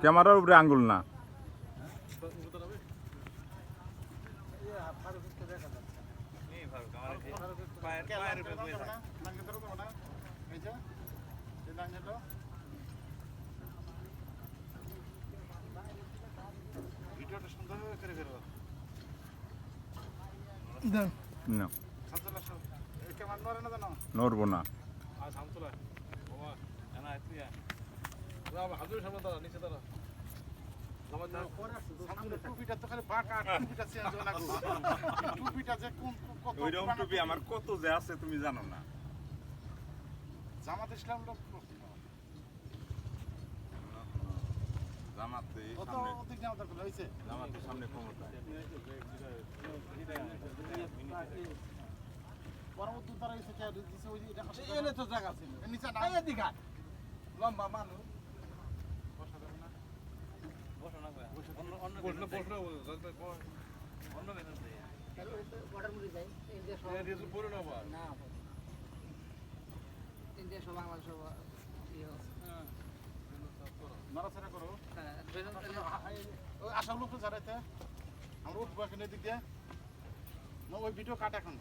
ক্যামেরার উপরে আঙ্গুল না। ভিডিওটা সুন্দরভাবে করে ফেলবো না, ক্যামেরা নড়ে না জানো নড়বো না। টুপিটা তো খালি বাঁকা টুপিটা চেঞ্জ হয়ে লাগছে টুপিটা যে কোন কত ওইরকম টুপি আমার কত যে আছে তুমি জানো না। জামাত ইসলাম লোক জামাতে কত সামনে, অধিক জামাত করলে হয়েছে জামাতে সামনে ক্ষমতা। পরবর্তী তারা এসে কে দিছে ওই যে এনে তো জায়গা ছিল নিচে না এই দিঘা লম্বা মানুষ বসা যাবে না বসো না অন্য বর্ডার মুড়ি যাই ইন্ডিয়া সব না ইন্ডিয়া সব বাংলাদেশ সব ইয়ে নড়াচড়া করো হ্যাঁ ওই আশা লোক যারাইতে আমরা উঠবো এখানে দিক দিয়ে না ওই ভিডিও কাট এখন